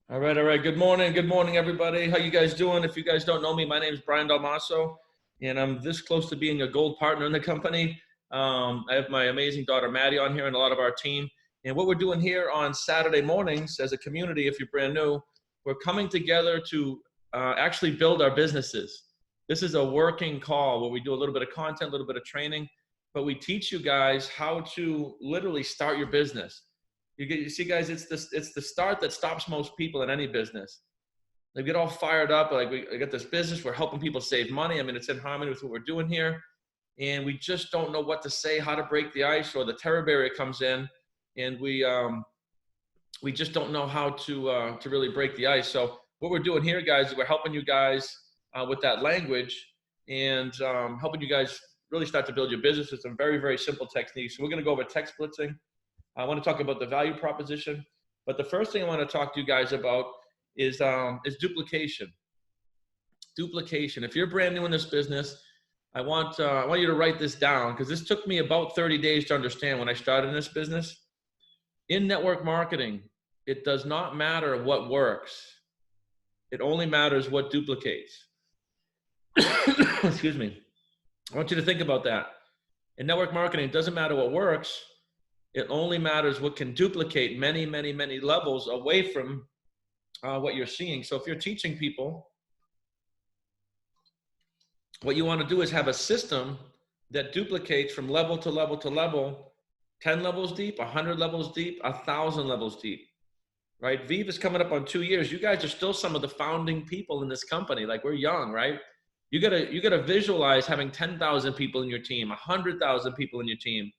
All right, all right. Good morning, everybody. How you guys doing? If you guys don't know me, my name is Brian Dalmaso, and I'm this close to being a gold partner in the company. I have my amazing daughter Maddie on here and a lot of our team. And what we're doing here on Saturday mornings as a community, if you're brand new, we're coming together to actually build our businesses. This is a working call where we do a little bit of content, a little bit of training, but we teach you guys how to literally start your business. You see, guys, it's the start that stops most people in any business. They get all fired up, like we got this business, we're helping people save money. I mean, it's in harmony with what we're doing here, and we just don't know what to say, how to break the ice, or the terror barrier comes in, and we just don't know how to really break the ice. So what we're doing here, guys, is we're helping you guys with that language and helping you guys really start to build your business with some very, very simple techniques. So we're going to go over text blitzing. I want to talk about the value proposition, but the first thing I want to talk to you guys about is duplication. Duplication. If you're brand new in this business, I want you to write this down, because this took me about 30 days to understand when I started in this business. In network marketing, it does not matter what works. It only matters what duplicates. Excuse me. I want you to think about that. In network marketing, it doesn't matter what works. It only matters what can duplicate many, many, many levels away from what you're seeing. So if you're teaching people, what you want to do is have a system that duplicates from level to level to level, 10 levels deep, 100 levels deep, 1,000 levels deep, right? VIV is coming up on 2 years. You guys are still some of the founding people in this company. Like, we're young, right? You gotta visualize having 10,000 people in your team, 100,000 people in your team.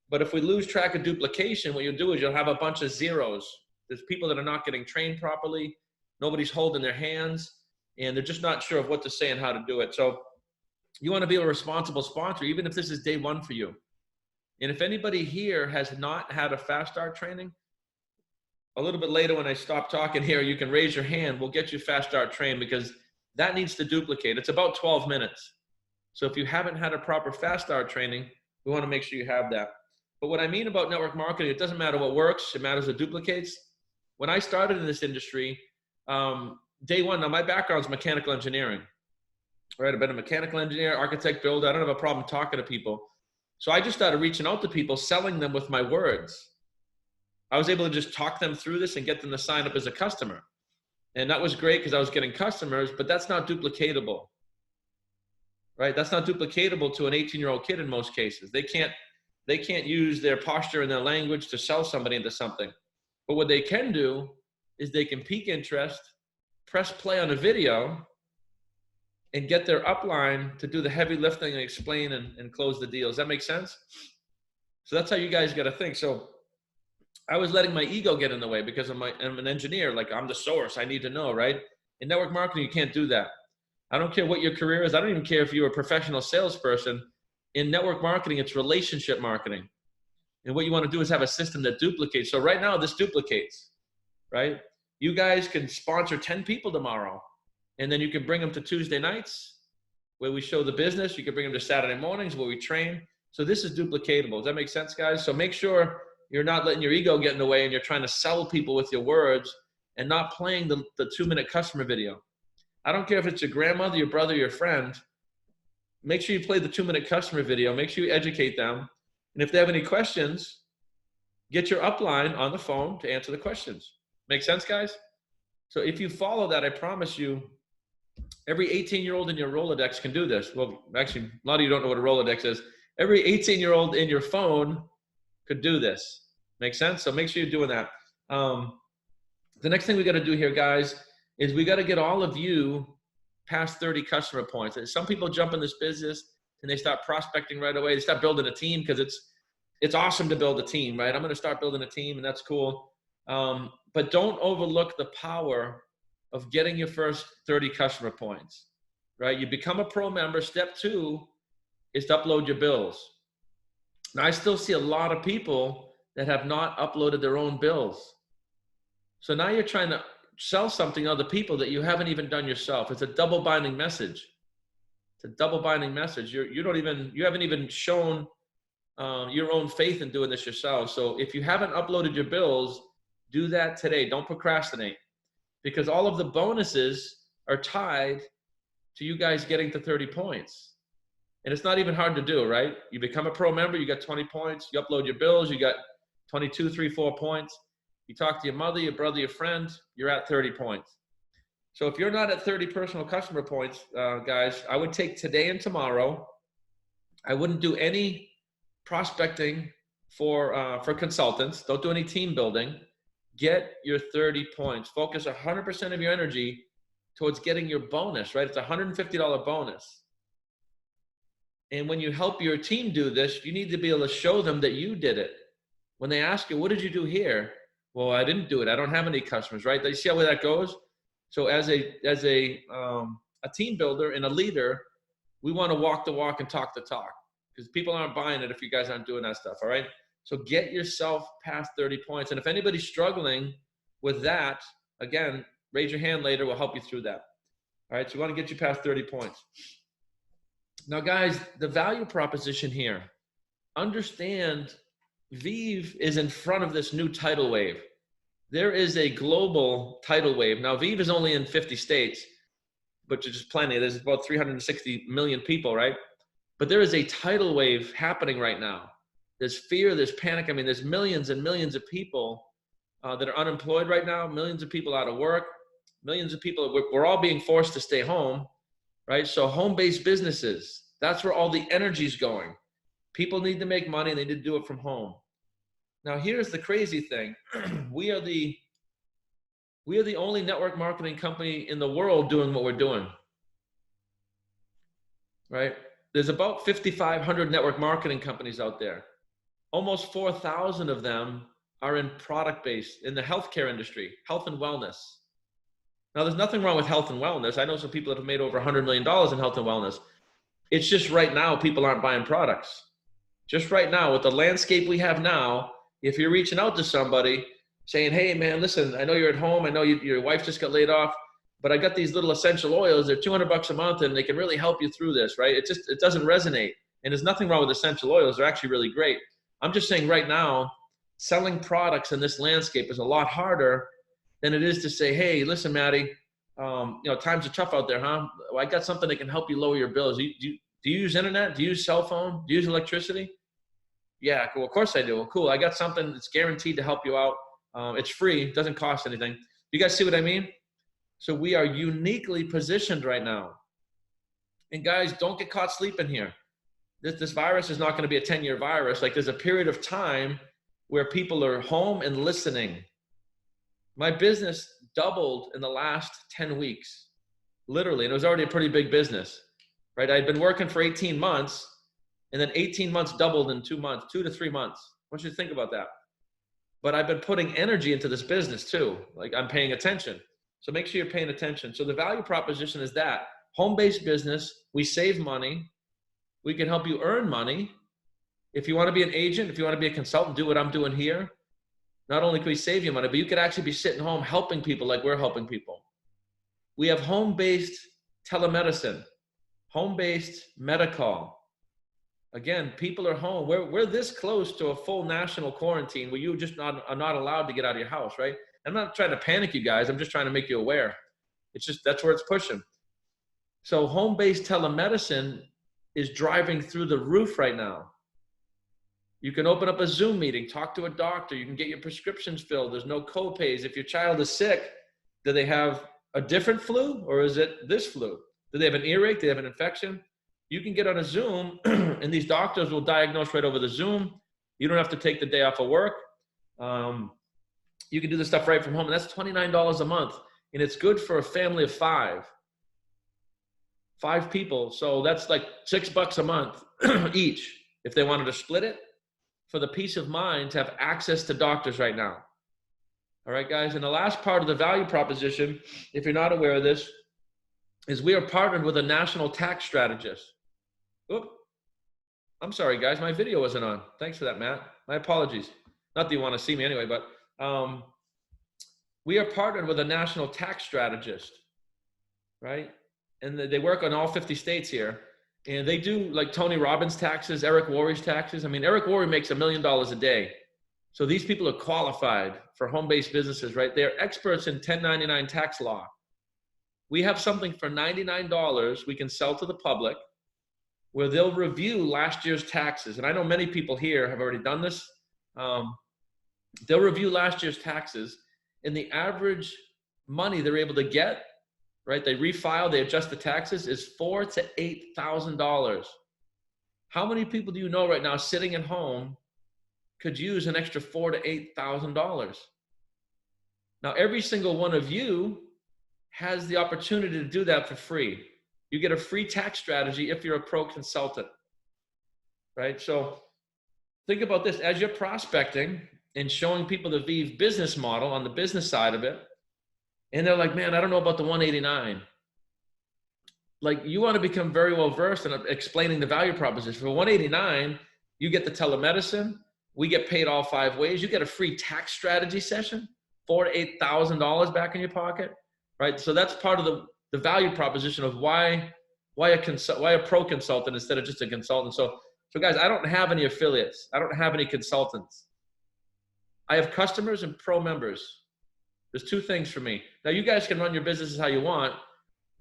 But if we lose track of duplication, what you'll do is you'll have a bunch of zeros. There's people that are not getting trained properly. Nobody's holding their hands, and they're just not sure of what to say and how to do it. So you want to be a responsible sponsor, even if this is day one for you. And if anybody here has not had a fast start training, a little bit later when I stop talking here, you can raise your hand. We'll get you fast start trained, because that needs to duplicate. It's about 12 minutes. So if you haven't had a proper fast start training, we want to make sure you have that. But what I mean about network marketing, it doesn't matter what works, it matters what duplicates. When I started in this industry, day one, now my background is mechanical engineering, right? I've been a mechanical engineer, architect, builder. I don't have a problem talking to people. So I just started reaching out to people, selling them with my words. I was able to just talk them through this and get them to sign up as a customer. And that was great, because I was getting customers, but that's not duplicatable, right? That's not duplicatable to an 18-year-old kid in most cases. They can't use their posture and their language to sell somebody into something. But what they can do is they can pique interest, press play on a video, and get their upline to do the heavy lifting and explain and close the deal. Does that make sense? So that's how you guys got to think. So I was letting my ego get in the way, because I'm an engineer. Like, I'm the source. I need to know, right? In network marketing, you can't do that. I don't care what your career is. I don't even care if you're a professional salesperson. In network marketing, it's relationship marketing. And what you want to do is have a system that duplicates. So right now, this duplicates, right? You guys can sponsor 10 people tomorrow, and then you can bring them to Tuesday nights where we show the business. You can bring them to Saturday mornings where we train. So this is duplicatable. Does that make sense, guys? So make sure you're not letting your ego get in the way, and you're trying to sell people with your words and not playing the 2-minute customer video. I don't care if it's your grandmother, your brother, your friend. Make sure you play the 2-minute customer video. Make sure you educate them. And if they have any questions, get your upline on the phone to answer the questions. Make sense, guys? So if you follow that, I promise you, every 18-year-old in your Rolodex can do this. Well, actually, a lot of you don't know what a Rolodex is. Every 18-year-old in your phone could do this. Make sense? So make sure you're doing that. The next thing we got to do here, guys, is we got to get all of you past 30 customer points. And some people jump in this business and they start prospecting right away. They start building a team, because it's awesome to build a team, right? I'm going to start building a team, and that's cool. But don't overlook the power of getting your first 30 customer points, right? You become a pro member. Step 2 is to upload your bills. Now, I still see a lot of people that have not uploaded their own bills. So now you're trying to sell something to other people that you haven't even done yourself. It's a double binding message. It's a double binding message. You haven't even shown your own faith in doing this yourself. So if you haven't uploaded your bills, do that today. Don't procrastinate. because all of the bonuses are tied to you guys getting to 30 points. And it's not even hard to do, right? You become a pro member, you got 20 points, you upload your bills, you got 22, 3, 4 points. You talk to your mother, your brother, your friend, you're at 30 points. So if you're not at 30 personal customer points, guys, I would take today and tomorrow. I wouldn't do any prospecting for consultants. Don't do any team building. Get your 30 points. Focus 100% of your energy towards getting your bonus, right? It's a $150 bonus. And when you help your team do this, you need to be able to show them that you did it. When they ask you, what did you do here? Well, I didn't do it. I don't have any customers, right? You see how that goes? So as a team builder and a leader, we want to walk the walk and talk the talk, because people aren't buying it if you guys aren't doing that stuff, all right? So get yourself past 30 points. And if anybody's struggling with that, again, raise your hand later. We'll help you through that. All right, so we want to get you past 30 points. Now, guys, the value proposition here, understand VIV is in front of this new tidal wave. There is a global tidal wave. Now, VIV is only in 50 states, but there's plenty. There's about 360 million people, right? But there is a tidal wave happening right now. There's fear, there's panic. I mean, there's millions and millions of people that are unemployed right now, millions of people out of work, millions of people, we're all being forced to stay home, right? So home-based businesses, that's where all the energy's going. People need to make money and they need to do it from home. Now, here's the crazy thing. We are the only network marketing company in the world doing what we're doing, right? There's about 5,500 network marketing companies out there. Almost 4,000 of them are in product-based, in the healthcare industry, health and wellness. Now, there's nothing wrong with health and wellness. I know some people that have made over $100 million in health and wellness. It's just right now, people aren't buying products. Just right now, with the landscape we have now, if you're reaching out to somebody saying, hey, man, listen, I know you're at home. I know your wife just got laid off, but I got these little essential oils. They're $200 a month, and they can really help you through this, right? It doesn't resonate. And there's nothing wrong with essential oils. They're actually really great. I'm just saying right now, selling products in this landscape is a lot harder than it is to say, hey, listen, Maddie, times are tough out there, huh? Well, I got something that can help you lower your bills. Do you use internet? Do you use cell phone? Do you use electricity? Yeah, cool. Of course I do. Well, cool. I got something that's guaranteed to help you out. It's free. It doesn't cost anything. You guys see what I mean? So we are uniquely positioned right now. And guys, don't get caught sleeping here. This virus is not going to be a 10-year virus. Like, there's a period of time where people are home and listening. My business doubled in the last 10 weeks, literally. And it was already a pretty big business, right? I'd been working for 18 months, and then 18 months doubled in 2 months, 2 to 3 months. I want you to think about that. But I've been putting energy into this business too. Like, I'm paying attention. So make sure you're paying attention. So the value proposition is that home-based business, we save money. We can help you earn money. If you want to be an agent, if you want to be a consultant, do what I'm doing here. Not only can we save you money, but you could actually be sitting home helping people like we're helping people. We have home-based telemedicine, home-based medical. Again, people are home. We're this close to a full national quarantine where you just are not allowed to get out of your house, right? I'm not trying to panic you guys. I'm just trying to make you aware. It's just, that's where it's pushing. So home-based telemedicine is driving through the roof right now. You can open up a Zoom meeting, talk to a doctor. You can get your prescriptions filled. There's no co-pays. If your child is sick, do they have a different flu, or is it this flu? Do they have an earache? Do they have an infection? You can get on a Zoom and these doctors will diagnose right over the Zoom. You don't have to take the day off of work. You can do this stuff right from home, and that's $29 a month. And it's good for a family of five people. So that's like $6 a month each if they wanted to split it, for the peace of mind to have access to doctors right now. All right, guys. And the last part of the value proposition, if you're not aware of this, is we are partnered with a national tax strategist. Oop. I'm sorry, guys. My video wasn't on. Thanks for that, Matt. My apologies. Not that you want to see me anyway, but we are partnered with a national tax strategist, right? And they work on all 50 states here. And they do like Tony Robbins taxes, Eric Worre's taxes. I mean, Eric Worre makes $1 million a day. So these people are qualified for home-based businesses, right? They're experts in 1099 tax law. We have something for $99 we can sell to the public where they'll review last year's taxes. And I know many people here have already done this. They'll review last year's taxes, and the average money they're able to get, right? They refile, they adjust the taxes, is $4,000 to $8,000. How many people do you know right now sitting at home could use an extra $4,000 to $8,000? Now, every single one of you has the opportunity to do that for free. You get a free tax strategy if you're a pro consultant, right? So think about this. As you're prospecting and showing people the VIV business model on the business side of it, and they're like, man, I don't know about the 189. Like, you want to become very well versed in explaining the value proposition. For 189, you get the telemedicine. We get paid all 5 ways. You get a free tax strategy session, $4,000 to $8,000 back in your pocket, right? So that's part of the value proposition of why a pro consultant instead of just a consultant. So guys, I don't have any affiliates. I don't have any consultants. I have customers and pro members. There's 2 things for me. Now, you guys can run your businesses how you want,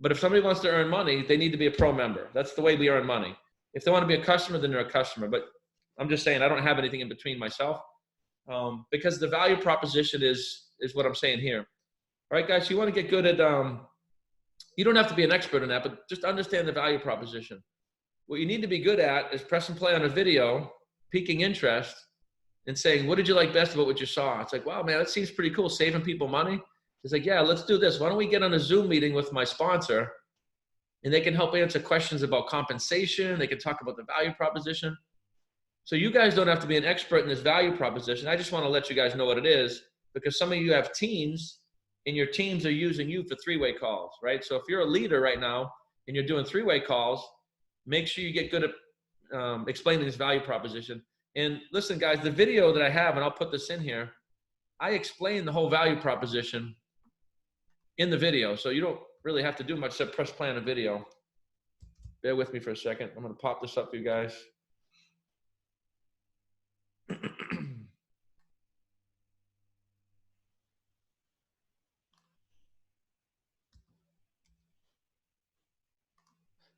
but if somebody wants to earn money, they need to be a pro member. That's the way we earn money. If they want to be a customer, then they're a customer. But I'm just saying, I don't have anything in between myself, because the value proposition is what I'm saying here. All right, guys, you want to get good at, you don't have to be an expert in that, but just understand the value proposition. What you need to be good at is press and play on a video, piquing interest, and saying, what did you like best about what you saw? It's like, wow, man, that seems pretty cool, saving people money. It's like, yeah, let's do this. Why don't we get on a Zoom meeting with my sponsor, and they can help answer questions about compensation. They can talk about the value proposition. So you guys don't have to be an expert in this value proposition. I just want to let you guys know what it is, because some of you have teams, and your teams are using you for 3-way calls, right? So if you're a leader right now and you're doing 3-way calls, make sure you get good at explaining this value proposition. And listen, guys, the video that I have, and I'll put this in here, I explain the whole value proposition in the video. So you don't really have to do much except press play on a video. Bear with me for a second. I'm going to pop this up for you guys.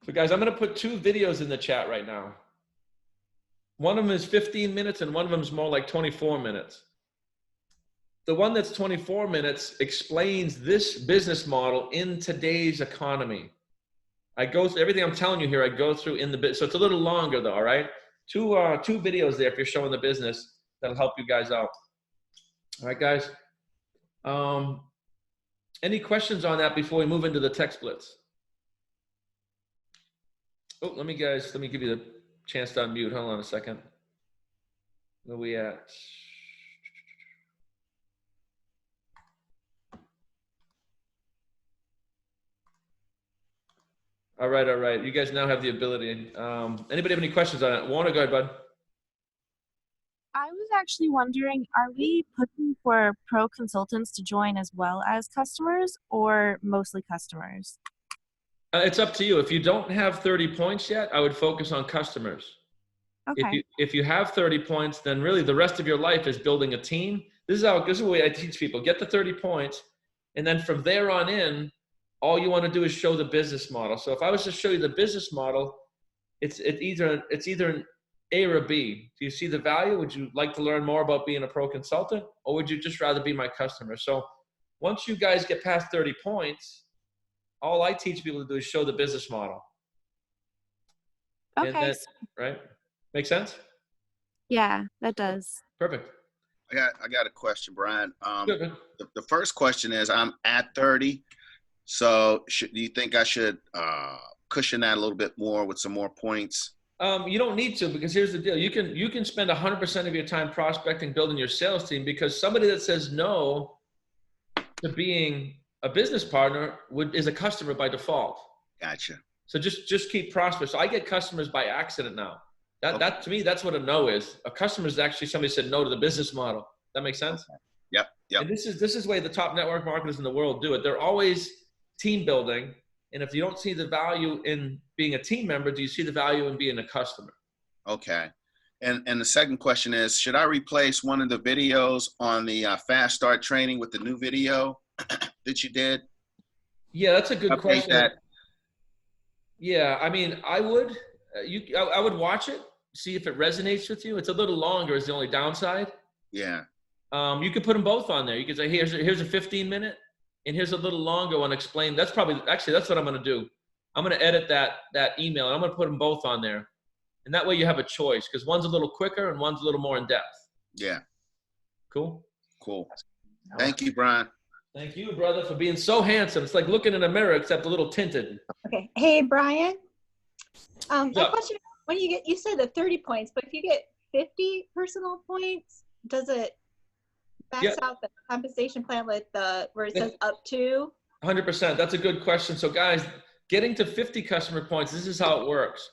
So guys, I'm going to put 2 videos in the chat right now. One of them is 15 minutes and one of them is more like 24 minutes. The one that's 24 minutes explains this business model in today's economy. I go through everything I'm telling you here. I go through in the bit. So it's a little longer though. All right. 2 videos there if you're showing the business that'll help you guys out. All right, guys. Any questions on that before we move into the text blitz? Oh, let me give you the chance to unmute. Hold on a second. Where we at? All right. You guys now have the ability. Anybody have any questions on it? Warner, go ahead, bud. I was actually wondering, are we looking for pro consultants to join as well as customers, or mostly customers? It's up to you. If you don't have 30 points yet, I would focus on customers. Okay. If you have 30 points, then really the rest of your life is building a team. This is the way I teach people. Get the 30 points, and then from there on in, all you want to do is show the business model. So if I was to show you the business model, it's either an A or a B. Do you see the value? Would you like to learn more about being a pro consultant, or would you just rather be my customer? So once you guys get past 30 points, all I teach people to do is show the business model. Okay. Then, right? Make sense? Yeah, that does. Perfect. I got a question, Brian. Good. The first question is, I'm at 30. So do you think I should cushion that a little bit more with some more points? You don't need to, because here's the deal. You can spend 100% of your time prospecting, building your sales team, because somebody that says no to being a business partner is a customer by default. Gotcha. So just keep prospecting. So I get customers by accident now. That to me, that's what a no is. A customer is actually somebody said no to the business model. That makes sense? Okay. Yep. And this is the way the top network marketers in the world do it. They're always team building. And if you don't see the value in being a team member, do you see the value in being a customer? Okay. And the second question is, should I replace one of the videos on the fast start training with the new video that you did? Yeah, that's a good Update question. that. Yeah, I mean, I would, I would watch it, see if it resonates with you. It's a little longer is the only downside. Yeah. You could put them both on there. You could say, here's a 15-minute, and here's a little longer one. Explain. That's probably actually that's what I'm going to do. I'm going to edit that email, and I'm going to put them both on there, and that way you have a choice because one's a little quicker and one's a little more in depth. Yeah. Cool. Cool. Thank you, Brian. Thank you, brother, for being so handsome. It's like looking in a mirror, except a little tinted. Okay. Hey, Brian. My Yeah. question, when you said the 30 points, but if you get 50 personal points, does it max out the compensation plan with where it says up to? 100%. That's a good question. So guys, getting to 50 customer points, this is how it works.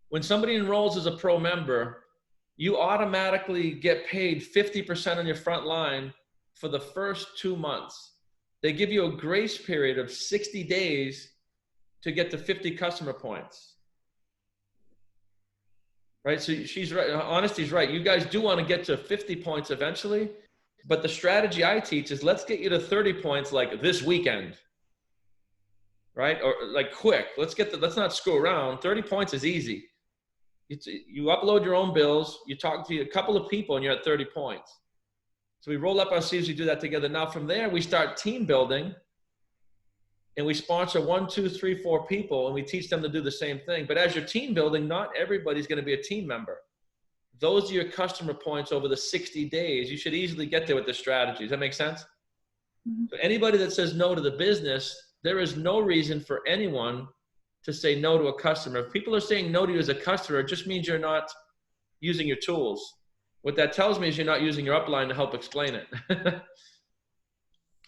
When somebody enrolls as a pro member, you automatically get paid 50% on your front line for the first 2 months. They give you a grace period of 60 days to get to 50 customer points. Right? So she's right. Honesty's right. You guys do want to get to 50 points eventually, but the strategy I teach is let's get you to 30 points like this weekend. Right? Or like quick. Let's not screw around. 30 points is easy. You upload your own bills, you talk to a couple of people, and you're at 30 points. So we roll up our sleeves, we do that together. Now from there, we start team building, and we sponsor 1, 2, 3, 4 people, and we teach them to do the same thing. But as you're team building, not everybody's going to be a team member. Those are your customer points over the 60 days. You should easily get there with the strategy. Does that make sense? Mm-hmm. So anybody that says no to the business, there is no reason for anyone to say no to a customer. If people are saying no to you as a customer, it just means you're not using your tools. What that tells me is you're not using your upline to help explain it.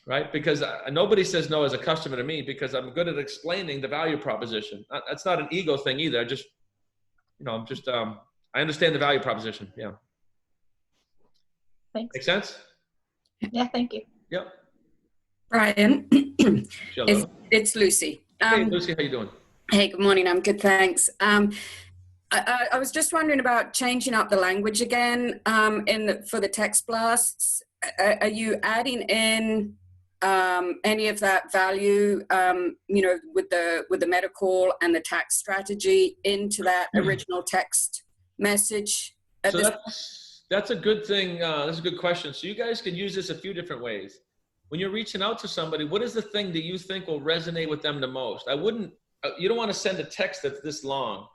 Right? Because nobody says no as a customer to me because I'm good at explaining the value proposition. That's not an ego thing either. I just, I understand the value proposition. Yeah. Thanks. Make sense? Yeah, thank you. Yep. Brian, it's Lucy. Hey, Lucy, how you doing? Hey, good morning. I'm good, thanks. I was just wondering about changing up the language again for the text blasts. Are you adding in any of that value, with the medical and the tax strategy into that original text message? So that's a good thing. That's a good question. So you guys can use this a few different ways. When you're reaching out to somebody, what is the thing that you think will resonate with them the most? You don't want to send a text that's this long.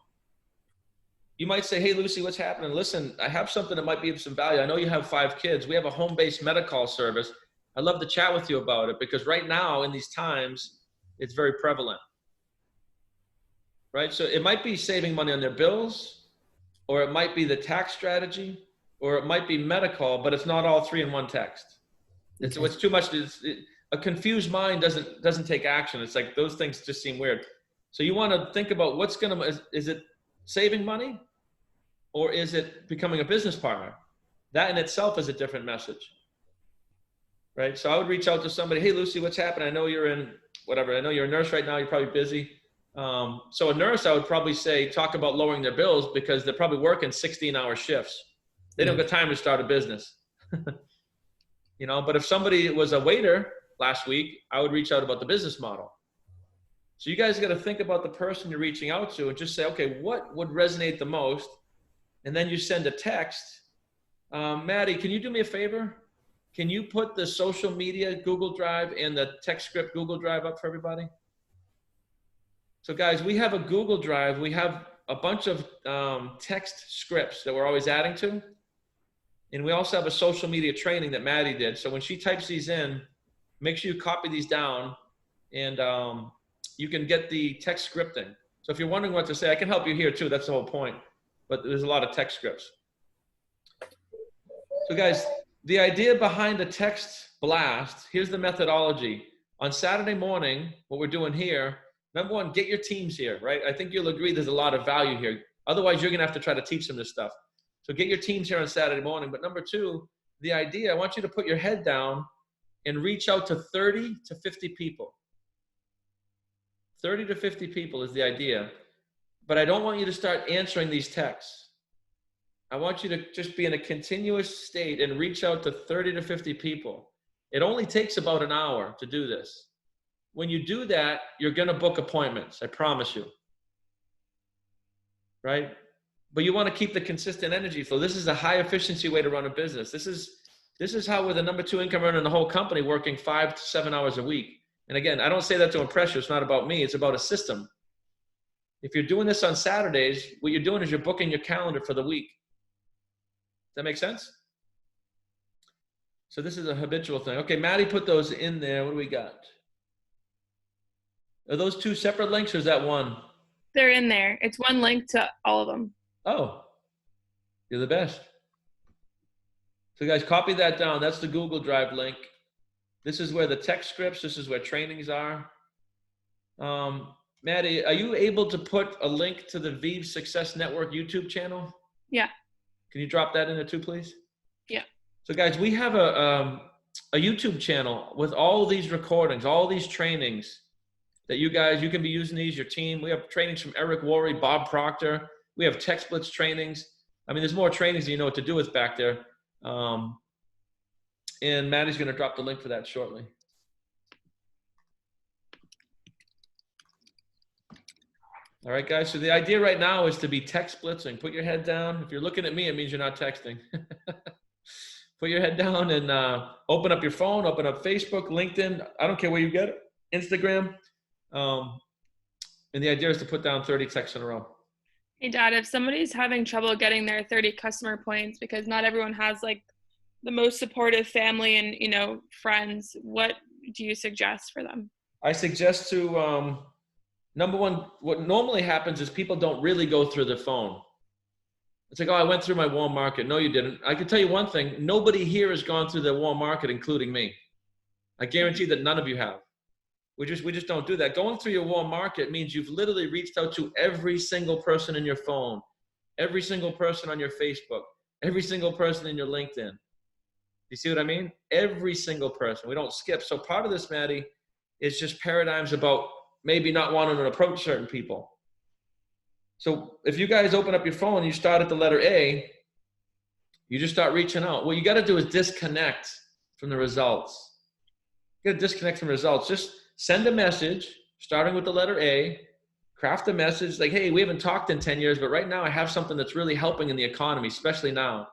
You might say, hey, Lucy, what's happening? Listen, I have something that might be of some value. I know you have 5 kids. We have a home-based medical service. I'd love to chat with you about it because right now in these times, it's very prevalent. Right? So it might be saving money on their bills, or it might be the tax strategy, or it might be medical, but it's not all 3 in one text. It's too much. A confused mind doesn't take action. It's like those things just seem weird. So you want to think about is it saving money or is it becoming a business partner? That in itself is a different message, right? So I would reach out to somebody, hey, Lucy, what's happening? I know you're in whatever. I know you're a nurse right now. You're probably busy. So a nurse, I would probably say, talk about lowering their bills because they're probably working 16-hour shifts. They don't get time to start a business. But if somebody was a waiter last week, I would reach out about the business model. So you guys got to think about the person you're reaching out to and just say, okay, what would resonate the most? And then you send a text. Maddie, can you do me a favor? Can you put the social media Google Drive and the text script Google Drive up for everybody? So guys, we have a Google Drive. We have a bunch of text scripts that we're always adding to. And we also have a social media training that Maddie did. So when she types these in, make sure you copy these down and you can get the text scripting. So if you're wondering what to say, I can help you here too. That's the whole point. But there's a lot of text scripts. So guys, the idea behind the text blast, here's the methodology. On Saturday morning, what we're doing here, number one, get your teams here, right? I think you'll agree there's a lot of value here. Otherwise, you're going to have to try to teach them this stuff. So get your teams here on Saturday morning. But number two, the idea, I want you to put your head down and reach out to 30 to 50 people. 30 to 50 people is the idea. But I don't want you to start answering these texts. I want you to just be in a continuous state and reach out to 30 to 50 people. It only takes about an hour to do this. When you do that, you're going to book appointments. I promise you. Right? But you want to keep the consistent energy flow. This is a high efficiency way to run a business. This is how we're the number 2 income earner in the whole company, working 5 to 7 hours a week. And again, I don't say that to impress you. It's not about me. It's about a system. If you're doing this on Saturdays, what you're doing is you're booking your calendar for the week. Does that make sense? So this is a habitual thing. Okay, Maddie put those in there. What do we got? Are those 2 separate links or is that one? They're in there. It's one link to all of them. Oh, you're the best. So guys, copy that down. That's the Google Drive link. This is where the text scripts, this is where trainings are. Maddie, are you able to put a link to the VIV Success Network YouTube channel? Yeah. Can you drop that in there too, please? Yeah. So guys, we have a YouTube channel with all of these recordings, all these trainings that you can be using these, your team. We have trainings from Eric Worre, Bob Proctor. We have Text Blitz trainings. I mean, there's more trainings than you know what to do with back there. And Maddie's going to drop the link for that shortly. All right, guys. So the idea right now is to be text blitzing. Put your head down. If you're looking at me, it means you're not texting. Put your head down and open up your phone, open up Facebook, LinkedIn. I don't care where you get it. Instagram. And the idea is to put down 30 texts in a row. Hey, Dad, if somebody's having trouble getting their 30 customer points because not everyone has like the most supportive family and, you know, friends, what do you suggest for them? I suggest to, number one, what normally happens is people don't really go through the phone. It's like, oh, I went through my warm market. No, you didn't. I can tell you one thing. Nobody here has gone through the warm market, including me. I guarantee that none of you have. We just don't do that. Going through your warm market means you've literally reached out to every single person in your phone, every single person on your Facebook, every single person in your LinkedIn. You see what I mean? Every single person. We don't skip. So part of this, Maddie, is just paradigms about maybe not wanting to approach certain people. So if you guys open up your phone, you start at the letter A, you just start reaching out. What you got to do is disconnect from the results. You got to disconnect from the results. Just send a message starting with the letter A, craft a message like, hey, we haven't talked in 10 years, but right now I have something that's really helping in the economy, especially now.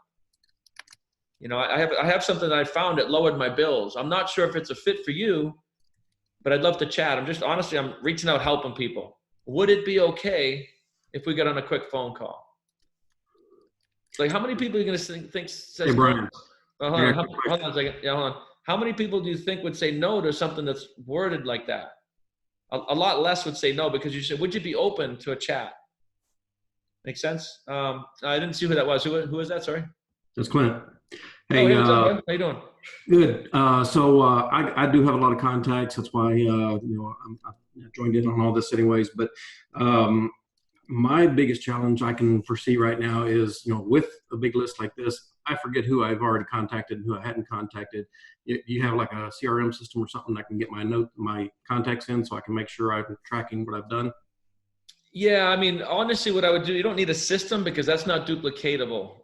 You know, I have something that I found that lowered my bills. I'm not sure if it's a fit for you, but I'd love to chat. I'm reaching out, helping people. Would it be okay if we got on a quick phone call? Like, how many people are you going to think says, hey, Brian. hold on a second. Yeah, hold on. How many people do you think would say no to something that's worded like that? A lot less would say no, because you said, would you be open to a chat? Make sense? I didn't see who that was. Who is that? Sorry. That's Clint. Hey, how you doing? Good. So I do have a lot of contacts. That's why I joined in on all this anyways. But my biggest challenge I can foresee right now is, with a big list like this, I forget who I've already contacted and who I hadn't contacted. You have like a CRM system or something I can get my contacts in, so I can make sure I'm tracking what I've done? Yeah, I mean, honestly, what I would do, you don't need a system because that's not duplicatable,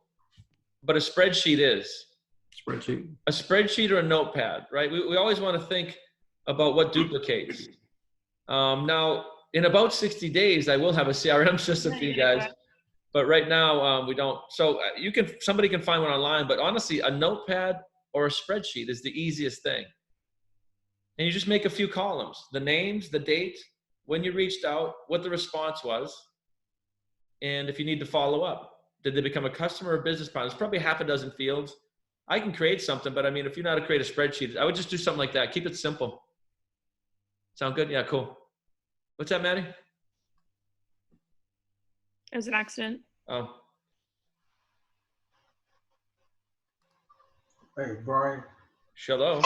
but a spreadsheet is. Spreadsheet? A spreadsheet or a notepad, right? We always want to think about what duplicates. Now, in about 60 days, I will have a CRM system for you guys, but right now we don't. So somebody can find one online, but honestly, a notepad or a spreadsheet is the easiest thing. And you just make a few columns: the names, the date, when you reached out, what the response was, and if you need to follow up. Did they become a customer or business partner? There's probably half a dozen fields. I can create something, but I mean, if you know how to create a spreadsheet, I would just do something like that. Keep it simple. Sound good? Yeah, cool. What's that, Maddie? It was an accident. Oh. Hey, Brian. Hello.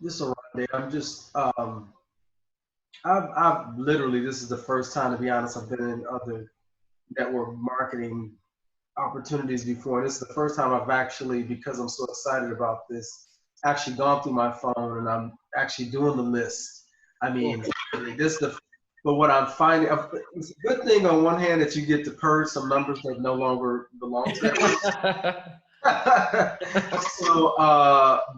This is a day. I'm just, I've literally, this is the first time, to be honest, I've been in other network marketing opportunities before. This is the first time I've actually, because I'm so excited about this, actually gone through my phone and I'm actually doing the list. I mean, this But what I'm finding, it's a good thing on one hand that you get to purge some numbers that no longer belong to that. So,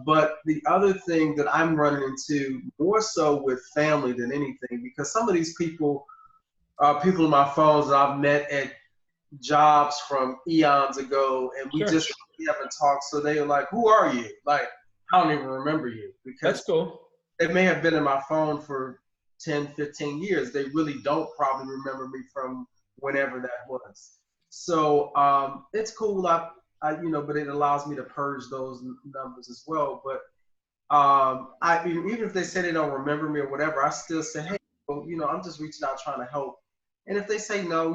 but the other thing that I'm running into more so with family than anything, because some of these people are people in my phones that I've met at jobs from eons ago, and we just haven't talked. So they're like, "Who are you?" Like, I don't even remember you, because That's cool. It may have been in my phone for 10, 15 years. They really don't probably remember me from whenever that was. So it's cool. But it allows me to purge those numbers as well. But even if they say they don't remember me or whatever, I still say, hey, well, I'm just reaching out trying to help. And if they say no,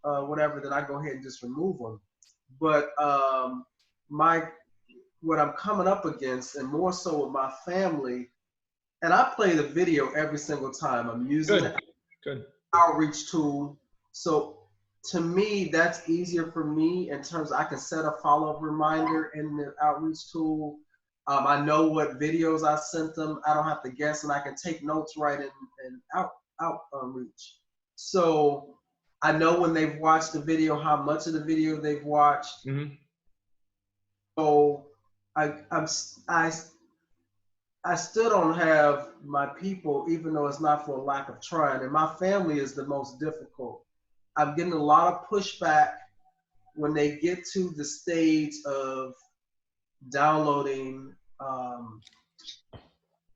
whatever, then I go ahead and just remove them. But what I'm coming up against, and more so with my family, and I play the video every single time. I'm using Good. Outreach tool. So to me, that's easier for me in terms of I can set a follow-up reminder in the outreach tool. I know what videos I sent them. I don't have to guess, and I can take notes right in outreach. So I know when they've watched the video, how much of the video they've watched. Mm-hmm. So I still don't have my people, even though it's not for a lack of trying. And my family is the most difficult. I'm getting a lot of pushback when they get to the stage of downloading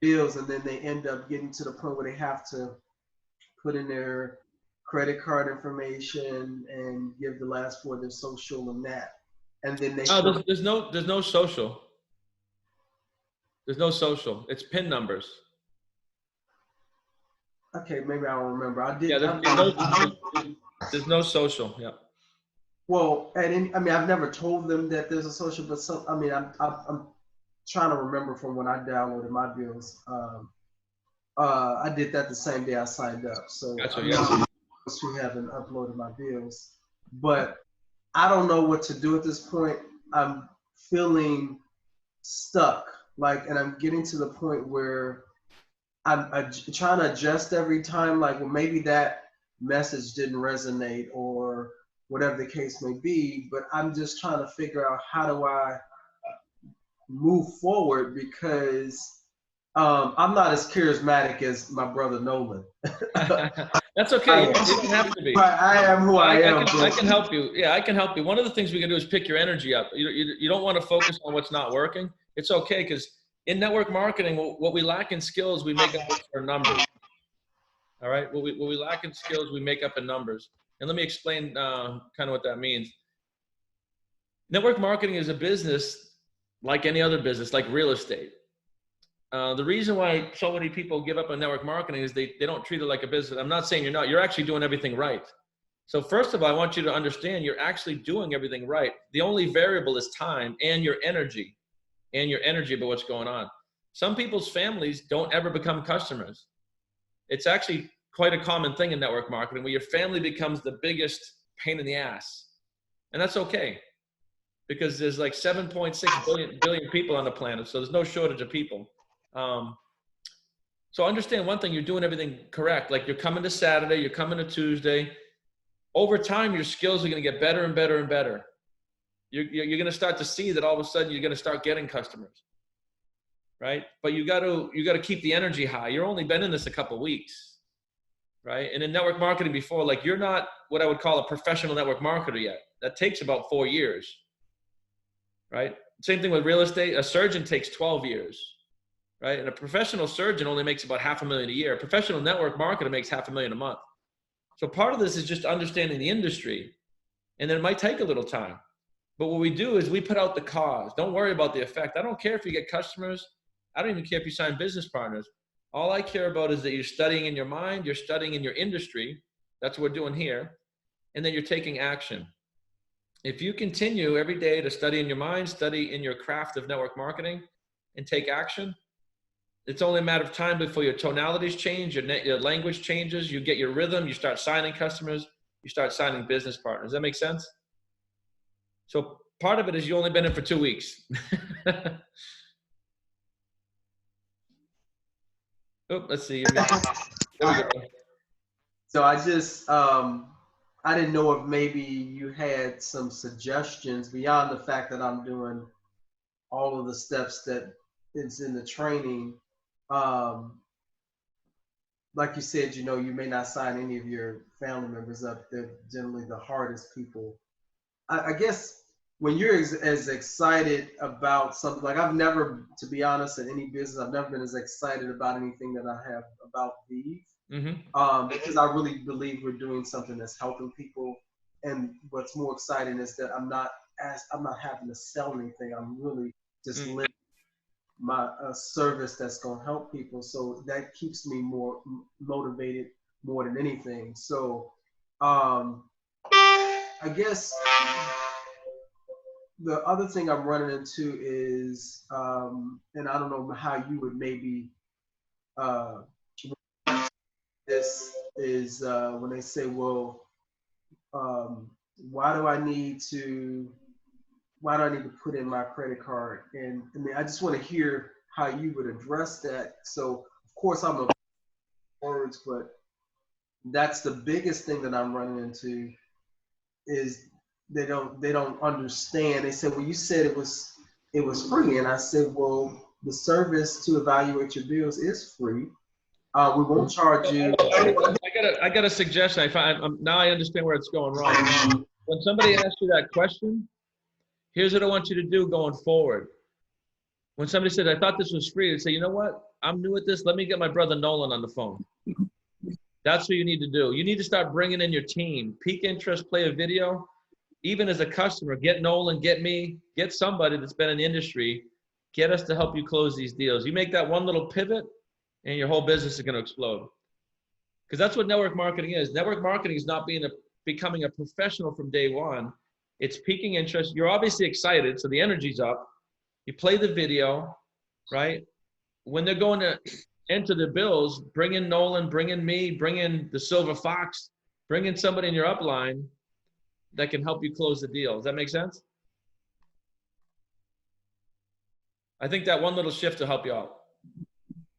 bills, and then they end up getting to the point where they have to put in their credit card information and give the last four of their social and that. And then they there's no social. There's no social. It's PIN numbers. Okay, maybe I don't remember. I did. Yeah, there's no social. Yeah. Well, I've never told them that there's a social, but I'm trying to remember from when I downloaded my bills. I did that the same day I signed up. So Gotcha, who haven't uploaded my bills, but I don't know what to do at this point. I'm feeling stuck, and I'm getting to the point where I'm trying to adjust every time. Well, maybe that message didn't resonate or whatever the case may be, but I'm just trying to figure out how do I move forward, because I'm not as charismatic as my brother Nolan. That's okay. You don't have to be. I am who I am. I can help you. Yeah, I can help you. One of the things we can do is pick your energy up. You don't want to focus on what's not working. It's okay, because in network marketing, what we lack in skills, we make up for numbers. All right. What we lack in skills, we make up in numbers. And let me explain kind of what that means. Network marketing is a business like any other business, like real estate. The reason why so many people give up on network marketing is they don't treat it like a business. I'm not saying you're not. You're actually doing everything right. So first of all, I want you to understand you're actually doing everything right. The only variable is time and your energy about what's going on. Some people's families don't ever become customers. It's actually quite a common thing in network marketing where your family becomes the biggest pain in the ass. And that's okay, because there's like 7.6 billion people on the planet. So there's no shortage of people. So understand one thing, you're doing everything correct. Like, you're coming to Saturday, you're coming to Tuesday. Over time, your skills are going to get better and better and better. You're going to start to see that all of a sudden you're going to start getting customers, right? But you got to keep the energy high. You've only been in this a couple of weeks, right? And in network marketing before, you're not what I would call a professional network marketer yet. That takes about 4 years, right? Same thing with real estate. A surgeon takes 12 years. Right? And a professional surgeon only makes about $500,000 a year. A professional network marketer makes $500,000 a month. So part of this is just understanding the industry, and then it might take a little time. But what we do is we put out the cause. Don't worry about the effect. I don't care if you get customers. I don't even care if you sign business partners. All I care about is that you're studying in your mind, you're studying in your industry. That's what we're doing here. And then you're taking action. If you continue every day to study in your mind, study in your craft of network marketing, and take action, it's only a matter of time before your tonalities change, your language changes, you get your rhythm, you start signing customers, you start signing business partners. Does that make sense? So part of it is you only been in for 2 weeks. Oh, let's see. There we go. So I just, I didn't know if maybe you had some suggestions beyond the fact that I'm doing all of the steps that is in the training. Um, like you said, you know, you may not sign any of your family members up. They're generally the hardest people. I guess when you're as excited about something, like I've never, to be honest, in any business, I've never been as excited about anything that I have about VIV. Because I really believe we're doing something that's helping people. And what's more exciting is that I'm not having to sell anything. I'm really just living my service that's going to help people. So that keeps me more motivated more than anything. So I guess the other thing I'm running into is, and I don't know how you would maybe this is when they say, well, why do I need to put in my credit card? And I mean, I just want to hear how you would address that. So of course I'm a words, but that's the biggest thing that I'm running into is they don't understand. They said, well, you said it was free. And I said, well, the service to evaluate your bills is free. We won't charge you. I got a suggestion. Now I understand where it's going wrong. When somebody asks you that question, here's what I want you to do going forward. When somebody says, I thought this was free, they say, you know what? I'm new at this. Let me get my brother Nolan on the phone. That's what you need to do. You need to start bringing in your team. Peak interest, play a video. Even as a customer, get Nolan, get me, get somebody that's been in the industry. Get us to help you close these deals. You make that one little pivot, and your whole business is going to explode. Because that's what network marketing is. Network marketing is not becoming a professional from day one. It's piquing interest. You're obviously excited, so the energy's up. You play the video, right? When they're going to enter their bills, bring in Nolan, bring in me, bring in the Silver Fox, bring in somebody in your upline that can help you close the deal. Does that make sense? I think that one little shift will help you out.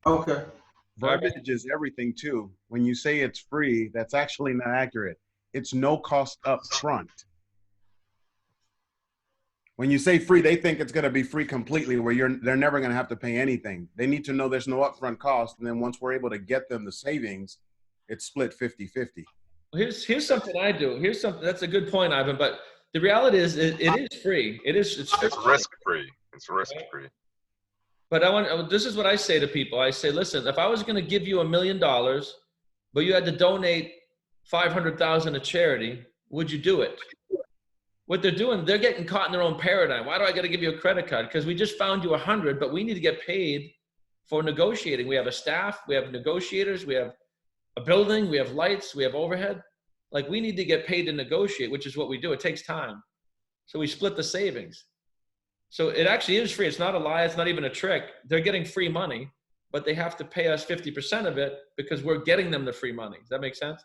Okay. Verbiage is everything too. When you say it's free, that's actually not accurate. It's no cost up front. When you say free, they think it's going to be free completely, where they're never going to have to pay anything. They need to know there's no upfront cost, and then once we're able to get them the savings, it's split 50-50. Here's something I do. That's a good point, Ivan. But the reality is, it is free. It's risk free. It's risk free. But this is what I say to people. I say, listen, if I was going to give you $1 million, but you had to donate 500,000 to charity, would you do it? What they're doing, they're getting caught in their own paradigm. Why do I got to give you a credit card? Because we just found you 100, but we need to get paid for negotiating. We have a staff, we have negotiators, we have a building, we have lights, we have overhead. Like, we need to get paid to negotiate, which is what we do. It takes time. So we split the savings. So it actually is free. It's not a lie. It's not even a trick. They're getting free money, but they have to pay us 50% of it because we're getting them the free money. Does that make sense?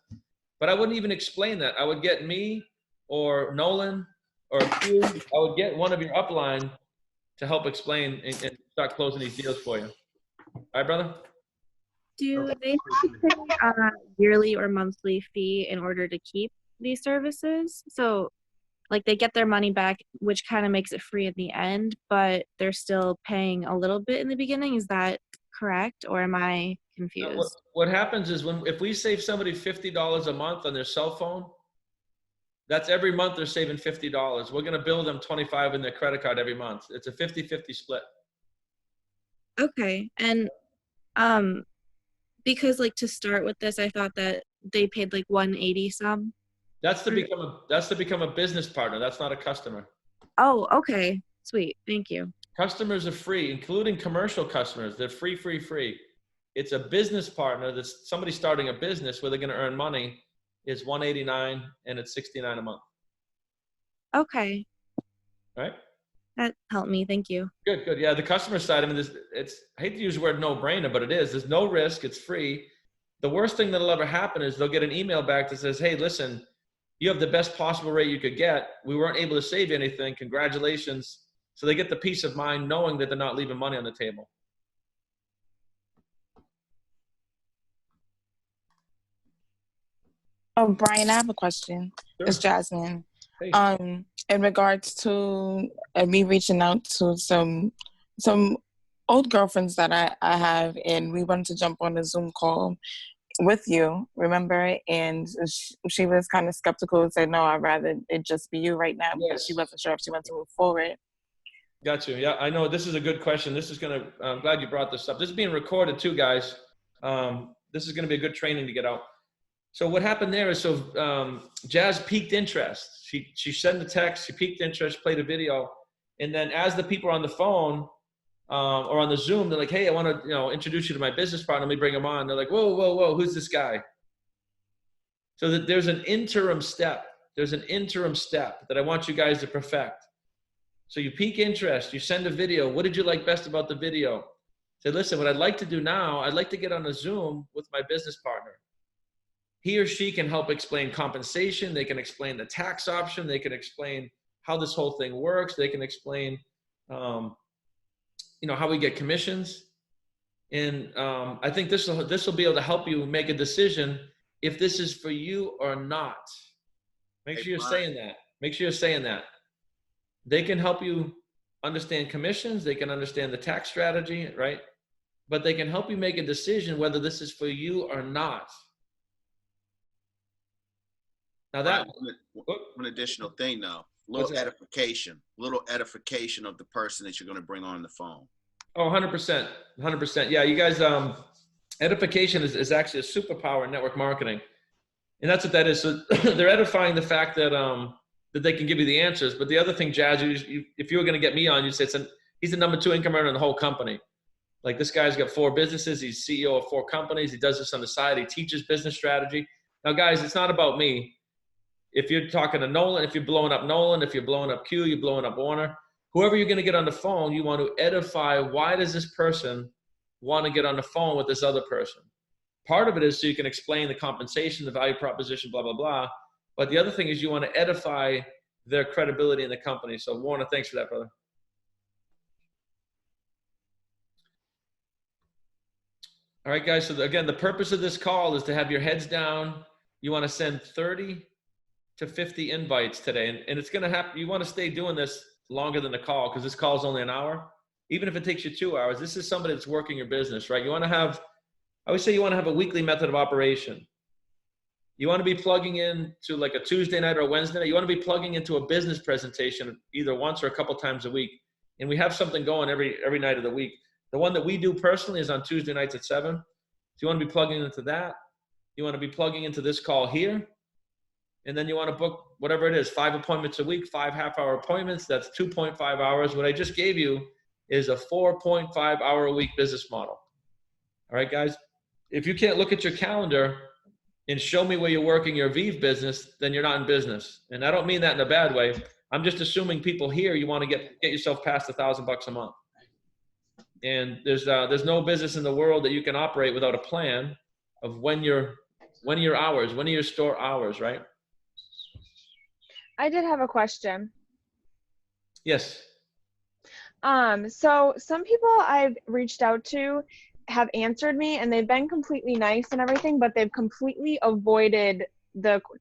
But I wouldn't even explain that. I would get me or Nolan or you. I would get one of your upline to help explain and start closing these deals for you. All right, brother? Do they have to pay a yearly or monthly fee in order to keep these services? So, like, they get their money back, which kind of makes it free at the end, but they're still paying a little bit in the beginning. Is that correct, or am I confused? What happens is if we save somebody $50 a month on their cell phone, that's every month they're saving $50. We're going to bill them $25 in their credit card every month. It's a 50-50 split. Okay. And because, like, to start with this, I thought that they paid like $180 some. That's to become a business partner. That's not a customer. Oh, okay. Sweet. Thank you. Customers are free, including commercial customers. They're free. It's a business partner that's somebody starting a business where they're going to earn money is $189 and it's $69 a month. Okay. All right. That helped me. Thank you. Good. Yeah. The customer side, I mean, I hate to use the word no brainer, but it is. There's no risk. It's free. The worst thing that'll ever happen is they'll get an email back that says, hey, listen, you have the best possible rate you could get. We weren't able to save you anything. Congratulations. So they get the peace of mind knowing that they're not leaving money on the table. Oh, Brian, I have a question. Sure. It's Jasmine. Hey. In regards to me reaching out to some old girlfriends that I have, and we wanted to jump on a Zoom call with you, remember? And she was kind of skeptical and said, no, I'd rather it just be you right now, because she wasn't sure if she wanted to move forward. Got you. Yeah, I know this is a good question. This is gonna, I'm glad you brought this up. This is being recorded too, guys. This is gonna be a good training to get out. So what happened there is, Jazz piqued interest. She sent a text, she piqued interest, played a video. And then as the people are on the phone or on the Zoom, they're like, hey, I want to, introduce you to my business partner. Let me bring him on. They're like, whoa, who's this guy? So that there's an interim step. There's an interim step that I want you guys to perfect. So you pique interest, you send a video. What did you like best about the video? Say, listen, what I'd like to do now, I'd like to get on a Zoom with my business partner. He or she can help explain compensation. They can explain the tax option. They can explain how this whole thing works. They can explain, how we get commissions. And I think this will be able to help you make a decision if this is for you or not. Make sure you're saying that. Make sure you're saying that. They can help you understand commissions. They can understand the tax strategy, right? But they can help you make a decision whether this is for you or not. Now that one additional thing now, little edification of the person that you're going to bring on the phone. Oh, 100%, 100%. Yeah, you guys, edification is actually a superpower in network marketing. And that's what that is. So they're edifying the fact that they can give you the answers. But the other thing, Jazz, if you were going to get me on, you'd say he's the #2 income earner in the whole company. Like, this guy's got 4 businesses. He's CEO of 4 companies. He does this on the side. He teaches business strategy. Now, guys, it's not about me. If you're talking to Nolan, if you're blowing up Nolan, if you're blowing up Q, you're blowing up Warner, whoever you're going to get on the phone, you want to edify, why does this person want to get on the phone with this other person? Part of it is so you can explain the compensation, the value proposition, blah, blah, blah. But the other thing is you want to edify their credibility in the company. So Warner, thanks for that, brother. All right, guys. So again, the purpose of this call is to have your heads down. You want to send 30 to 50 invites today. And it's going to happen. You want to stay doing this longer than the call, because this call is only an hour. Even if it takes you 2 hours, this is somebody that's working your business, right? You want to have, I would say you want to have a weekly method of operation. You want to be plugging in to like a Tuesday night or a Wednesday night. You want to be plugging into a business presentation either once or a couple times a week. And we have something going every night of the week. The one that we do personally is on Tuesday nights at 7. So you want to be plugging into that. You want to be plugging into this call here. And then you want to book whatever it is, 5 appointments a week, 5 half-hour appointments. That's 2.5 hours. What I just gave you is a 4.5 hour a week business model. All right, guys? If you can't look at your calendar and show me where you're working your VIV business, then you're not in business. And I don't mean that in a bad way. I'm just assuming people here, you want to get yourself past $1,000 a month. And there's no business in the world that you can operate without a plan of when your store hours, right? I did have a question. Yes. So some people I've reached out to have answered me, and they've been completely nice and everything, but they've completely avoided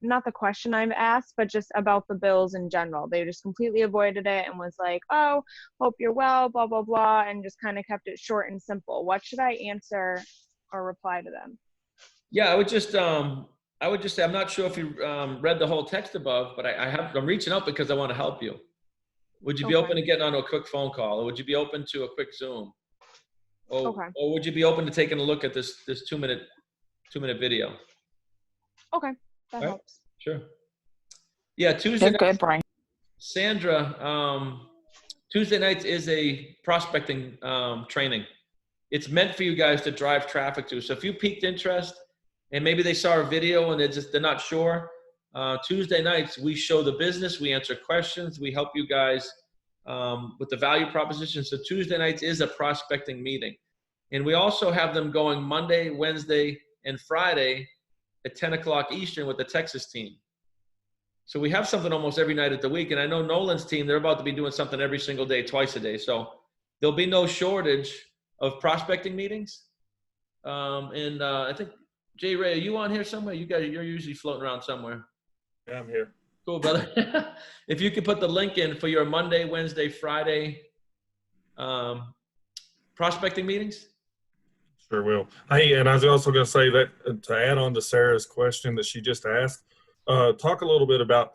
not the question I've asked, but just about the bills in general. They just completely avoided it and was like, oh, hope you're well, blah, blah, blah, and just kind of kept it short and simple. What should I answer or reply to them? Yeah, I would just say, I'm not sure if you read the whole text above, but I'm reaching out because I want to help you. Would you be open to getting on a quick phone call, or would you be open to a quick Zoom? Or would you be open to taking a look at this 2-minute video? Okay, that helps. Sure. Yeah, Tuesday night. Good, Brian. Sandra, Tuesday nights is a prospecting training. It's meant for you guys to drive traffic to. So if you piqued interest and maybe they saw a video and they're not sure, Tuesday nights we show the business, we answer questions, we help you guys with the value proposition. So Tuesday nights is a prospecting meeting. And we also have them going Monday, Wednesday, and Friday at 10 o'clock Eastern with the Texas team. So we have something almost every night of the week. And I know Nolan's team, they're about to be doing something every single day, twice a day. So there'll be no shortage of prospecting meetings. I think J Ray, are you on here somewhere? You're usually floating around somewhere. Yeah, I'm here. Cool, brother. If you could put the link in for your Monday, Wednesday, Friday prospecting meetings. Sure will. Hey, and I was also going to say that to add on to Sarah's question that she just asked, talk a little bit about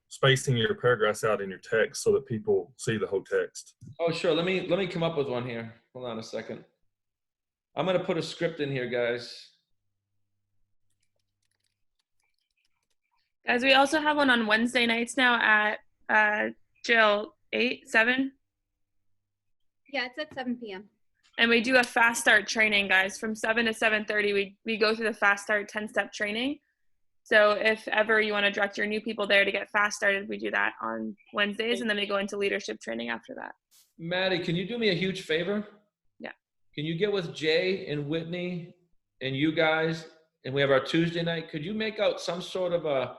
spacing your paragraphs out in your text so that people see the whole text. Oh, sure. Let me come up with one here. Hold on a second. I'm going to put a script in here, guys. Guys, we also have one on Wednesday nights now at Jill 7. Yeah, it's at 7 p.m. And we do a fast start training, guys, from 7 to 7:30. We go through the fast start 10-step training. So if ever you want to direct your new people there to get fast started, we do that on Wednesdays, and then we go into leadership training after that. Maddie, can you do me a huge favor? Yeah. Can you get with Jay and Whitney and you guys, and we have our Tuesday night? Could you make out some sort of a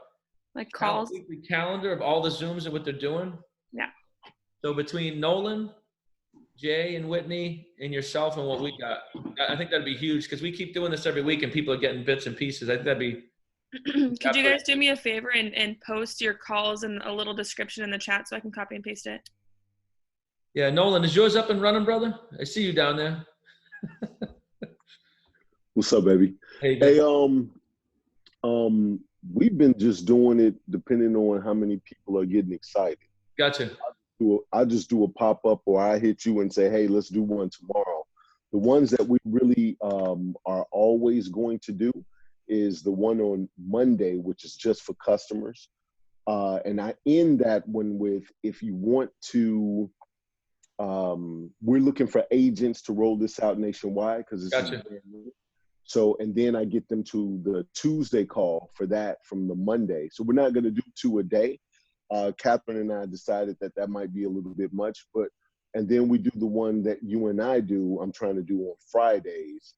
calls weekly calendar of all the Zooms and what they're doing? Yeah. So between Nolan, Jay and Whitney and yourself and what we got, I think that'd be huge because we keep doing this every week and people are getting bits and pieces. I think that'd be. Could you guys do me a favor and post your calls and a little description in the chat so I can copy and paste it? Yeah, Nolan, is yours up and running, brother? I see you down there. What's up, baby? Hey, we've been just doing it depending on how many people are getting excited. Gotcha. I just do a pop-up or I hit you and say, hey, let's do one tomorrow. The ones that we really are always going to do is the one on Monday, which is just for customers. And I end that one with, if you want to, we're looking for agents to roll this out nationwide because it's gotcha. So, and then I get them to the Tuesday call for that from the Monday. So we're not going to do 2 a day. Catherine and I decided that might be a little bit much, and then we do the one that you and I do, I'm trying to do on Fridays.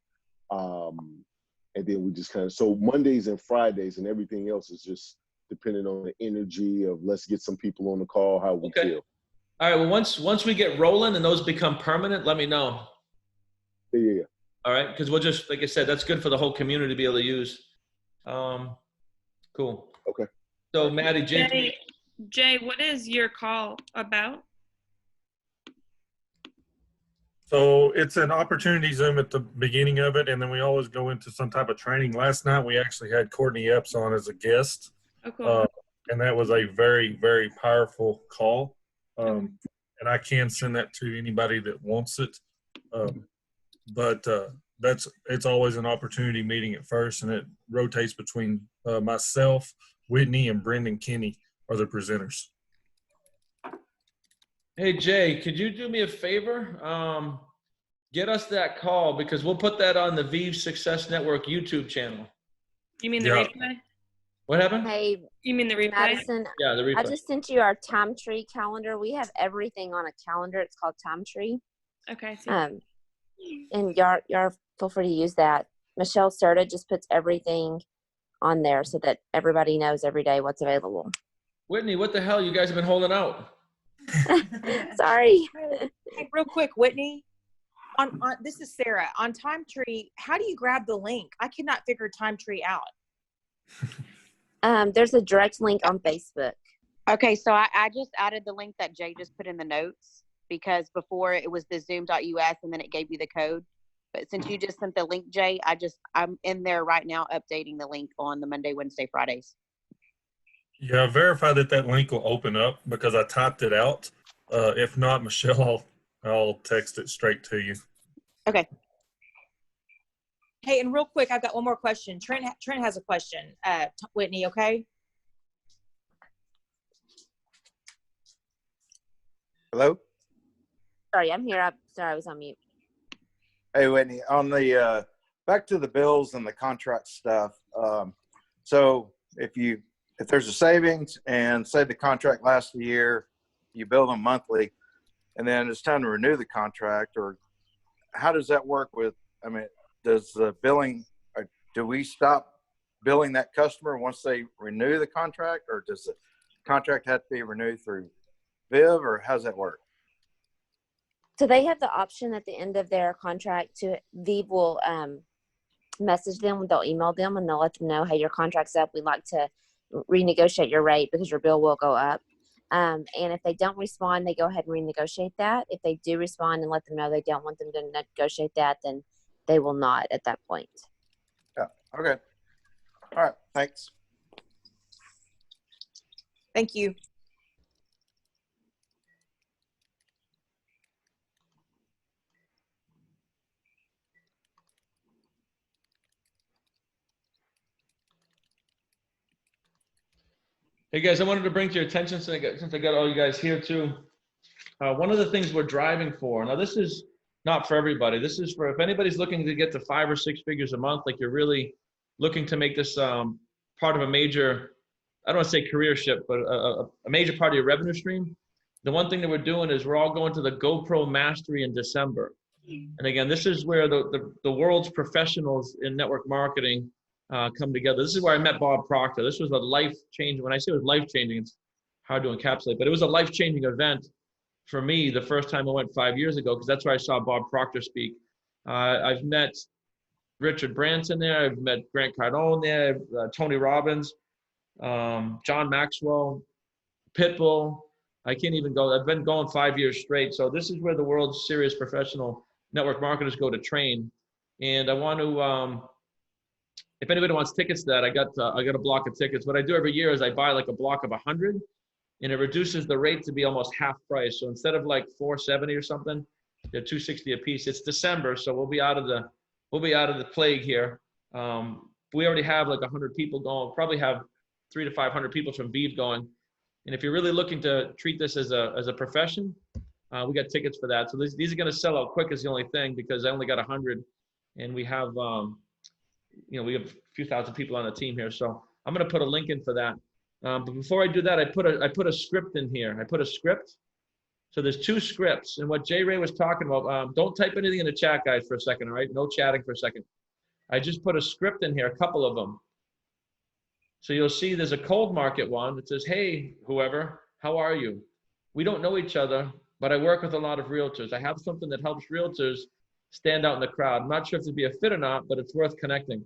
And then we just kind of, so Mondays and Fridays and everything else is just depending on the energy of let's get some people on the call, how we feel. All right, well, once we get rolling and those become permanent, let me know. Yeah. All right, because we'll just, like I said, that's good for the whole community to be able to use. Cool. Okay. So, Maddie, Jay, what is your call about? So it's an opportunity Zoom at the beginning of it, and then we always go into some type of training. Last night we actually had Courtney Epps on as a guest, and that was a very, very powerful call. And I can send that to anybody that wants it. But it's always an opportunity meeting at first, and it rotates between myself, Whitney, and Brendan Kinney are the presenters. Hey, Jay, could you do me a favor? Get us that call because we'll put that on the VIV Success Network YouTube channel. You mean the replay? What happened? Hey, you mean the replay? Madison, yeah, the replay. I just sent you our Time Tree calendar. We have everything on a calendar. It's called Time Tree. Okay. And y'all feel free to use that. Michelle Serta just puts everything on there so that everybody knows every day what's available. Whitney, what the hell? You guys have been holding out. Sorry. Hey, real quick, Whitney. On this is Sarah. On Time Tree, how do you grab the link? I cannot figure Time Tree out. There's a direct link on Facebook. Okay, so I just added the link that Jay just put in the notes because before it was the zoom.us and then it gave you the code. But since you just sent the link, Jay, I'm in there right now updating the link on the Monday, Wednesday, Fridays. Yeah, verify that link will open up because I typed it out. If not, Michelle, I'll text it straight to you. Okay. Hey, and real quick, I've got one more question. Trent has a question. Whitney, okay? Hello? Sorry, I'm here. Sorry, I was on mute. Hey, Whitney, on the back to the bills and the contract stuff. So if there's a savings and say the contract lasts a year, you bill them monthly, and then it's time to renew the contract, or how does that work with, does the billing, do we stop billing that customer once they renew the contract, or does the contract have to be renewed through VIV, or how does that work? So they have the option at the end of their contract to VIV will message them, they'll email them and they'll let them know, hey, your contract's up. We'd like to renegotiate your rate because your bill will go up. And if they don't respond, they go ahead and renegotiate that. If they do respond and let them know they don't want them to negotiate that, then they will not at that point. Yeah. Okay. All right. Thanks. Thank you. Hey guys, I wanted to bring to your attention, since I got all you guys here too, one of the things we're driving for, now this is not for everybody, this is for if anybody's looking to get to 5 or 6 figures a month, like you're really looking to make this part of a major, I don't want to say career shift, but a major part of your revenue stream. The one thing that we're doing is we're all going to the GoPro Mastery in December. And again, this is where the world's professionals in network marketing come together. This is where I met Bob Proctor. This was a life-changing, when I say it was life-changing, it's hard to encapsulate, but it was a life-changing event for me the first time I went 5 years ago, because that's where I saw Bob Proctor speak. I've met Richard Branson there. I've met Grant Cardone there, Tony Robbins, John Maxwell, Pitbull. I can't even go. I've been going 5 years straight. So this is where the world's serious professional network marketers go to train. And I want to, if anybody wants tickets to that, I got a block of tickets. What I do every year is I buy like a block of 100, and it reduces the rate to be almost half price. So instead of like $470 or something, they're $260 a piece. It's December, so we'll be out of the plague here. We already have like 100 people going. Probably have 300 to 500 people from VIV going. And if you're really looking to treat this as a profession, we got tickets for that. So these are going to sell out quick is the only thing, because I only got 100, and we have we have a few thousand people on the team here. So I'm going to put a link in for that. But before I do that, I put a script in here. I put a script. So there's 2 scripts. And what Jay Ray was talking about, don't type anything in the chat, guys, for a second, all right? No chatting for a second. I just put a script in here, a couple of them. So you'll see there's a cold market one that says, hey, whoever, how are you? We don't know each other, but I work with a lot of realtors. I have something that helps realtors stand out in the crowd. I'm not sure if it'd be a fit or not, but it's worth connecting.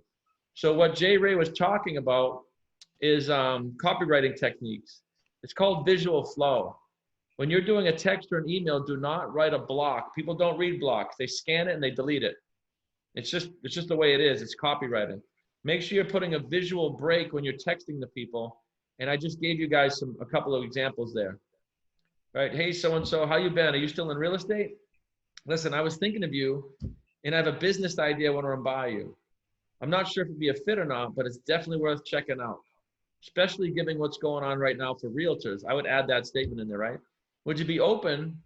So what Jay Ray was talking about is copywriting techniques. It's called visual flow. When you're doing a text or an email, do not write a block. People don't read blocks. They scan it and they delete it. It's just the way it is. It's copywriting. Make sure you're putting a visual break when you're texting the people. And I just gave you guys a couple of examples there. Right? Hey, so-and-so, how you been? Are you still in real estate? Listen, I was thinking of you, and I have a business idea I want to run by you. I'm not sure if it'd be a fit or not, but it's definitely worth checking out, especially given what's going on right now for realtors. I would add that statement in there, right? Would you be open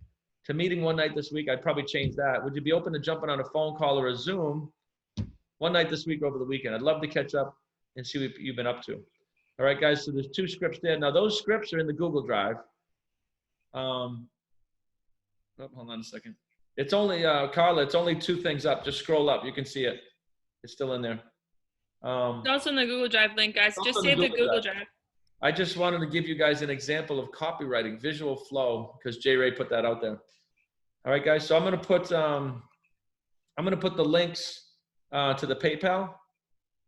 to meeting one night this week? I'd probably change that. Would you be open to jumping on a phone call or a Zoom one night this week over the weekend? I'd love to catch up and see what you've been up to. All right, guys, so there's 2 scripts there. Now, those scripts are in the Google Drive. Hold on a second. It's only, Carla, it's only 2 things up. Just scroll up. You can see it. It's still in there. It's also in the Google Drive link, guys. Just save the Google Drive. I just wanted to give you guys an example of copywriting, visual flow, because Jay Ray put that out there. All right, guys. So I'm going to put the links to the PayPal.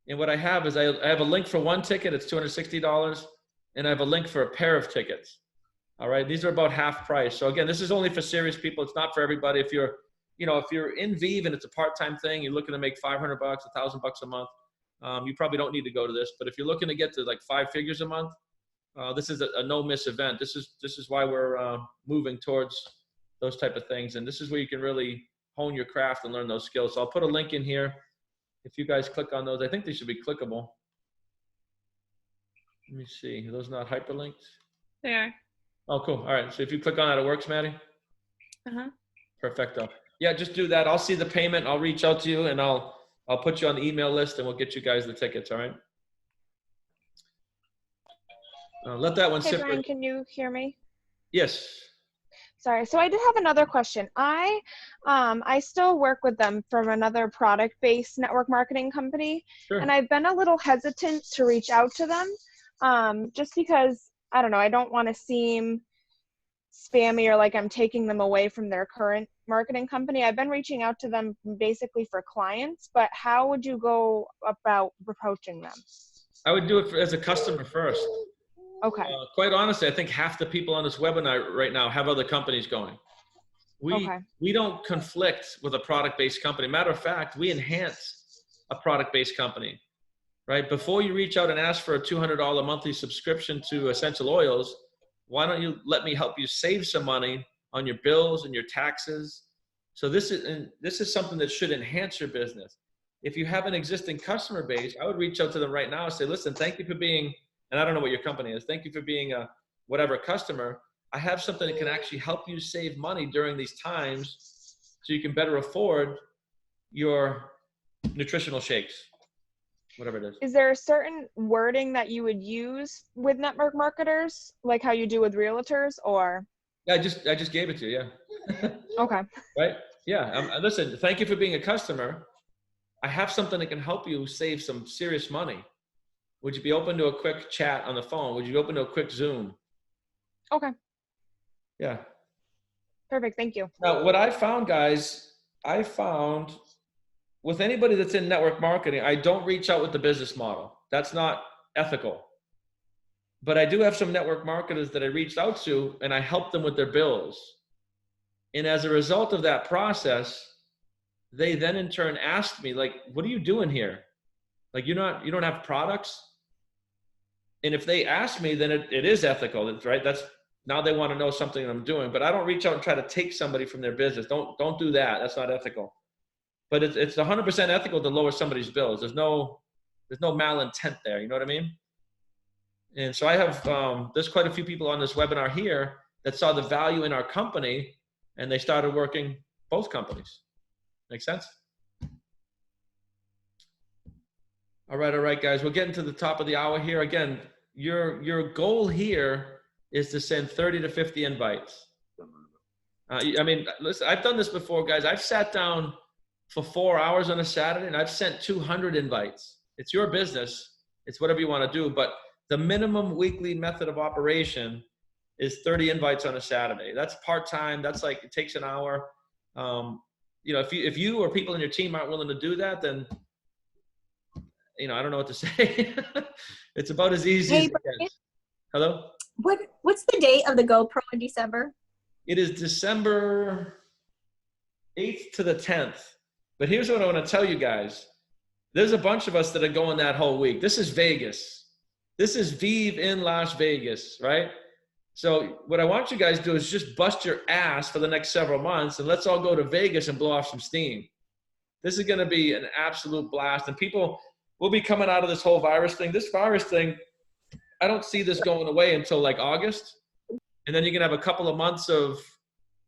And what I have is I have a link for 1 ticket. It's $260. And I have a link for a pair of tickets. All right. These are about half price. So again, this is only for serious people. It's not for everybody. If you're in VIV and it's a part-time thing, you're looking to make $500, $1,000 a month. You probably don't need to go to this, but if you're looking to get to like 5 figures a month, this is a no-miss event. This is why we're moving towards those type of things, and this is where you can really hone your craft and learn those skills. So I'll put a link in here. If you guys click on those, I think they should be clickable. Let me see. Are those not hyperlinks? They are. Oh, cool. All right. So if you click on that, it works, Maddie? Uh-huh. Perfecto. Yeah, just do that. I'll see the payment. I'll reach out to you, and I'll put you on the email list, and we'll get you guys the tickets, all right? Let that one sit. Hey, Brian, can you hear me? Yes. Sorry. So I did have another question. I still work with them from another product-based network marketing company, Sure. And I've been a little hesitant to reach out to them just because, I don't know, I don't want to seem spammy or like I'm taking them away from their current marketing company. I've been reaching out to them basically for clients, but how would you go about approaching them? I would do it as a customer first. Okay. Quite honestly, I think half the people on this webinar right now have other companies going. We don't conflict with a product-based company. Matter of fact, we enhance a product-based company, right? Before you reach out and ask for a $200 monthly subscription to Essential Oils, why don't you let me help you save some money on your bills and your taxes? So this is something that should enhance your business. If you have an existing customer base, I would reach out to them right now and say, listen, thank you for being, and I don't know what your company is, thank you for being a whatever customer. I have something that can actually help you save money during these times so you can better afford your nutritional shakes, whatever it is. Is there a certain wording that you would use with network marketers, like how you do with realtors, or? Yeah, I just gave it to you, yeah. Okay. Right? Yeah, listen, thank you for being a customer. I have something that can help you save some serious money. Would you be open to a quick chat on the phone? Would you be open to a quick Zoom? Okay. Yeah. Perfect. Thank you. Now, what I found, guys, with anybody that's in network marketing, I don't reach out with the business model. That's not ethical. But I do have some network marketers that I reached out to, and I helped them with their bills. And as a result of that process, they then in turn asked me, like, what are you doing here? Like, you don't have products? And if they ask me, then it is ethical, right? Now they want to know something I'm doing, but I don't reach out and try to take somebody from their business. Don't do that. That's not ethical. But it's 100% ethical to lower somebody's bills. There's no malintent there. You know what I mean? And so I have, there's quite a few people on this webinar here that saw the value in our company, and they started working both companies. Make sense? All right, guys. We're getting to the top of the hour here. Again, your goal here is to send 30 to 50 invites. I mean, listen, I've done this before, guys. I've sat down for 4 hours on a Saturday, and I've sent 200 invites. It's your business. It's whatever you want to do. But the minimum weekly method of operation is 30 invites on a Saturday. That's part-time. That's like, it takes an hour. You know, if you or people in your team aren't willing to do that, then, you know, I don't know what to say. It's about as easy as it gets. Hello? What's the date of the GoPro in December? It is December 8th to the 10th. But here's what I want to tell you guys. There's a bunch of us that are going that whole week. This is Vegas. This is VIV in Las Vegas, right? So what I want you guys to do is just bust your ass for the next several months, and let's all go to Vegas and blow off some steam. This is going to be an absolute blast. And people will be coming out of this whole virus thing. This virus thing, I don't see this going away until like August. And then you're going to have a couple of months of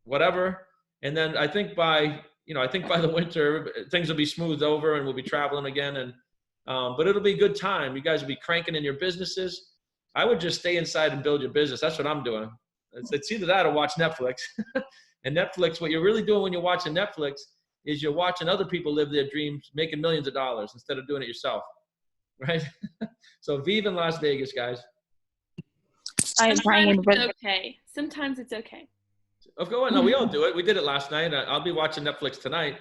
whatever. And then I think by the winter, things will be smoothed over and we'll be traveling again. And but it'll be a good time. You guys will be cranking in your businesses. I would just stay inside and build your business. That's what I'm doing. It's either that or watch Netflix. And Netflix, what you're really doing when you're watching Netflix is you're watching other people live their dreams, making millions of dollars instead of doing it yourself, right? So VIV in Las Vegas, guys. Sometimes it's okay. Sometimes it's okay. Of course, no, we all do it. We did it last night. I'll be watching Netflix tonight,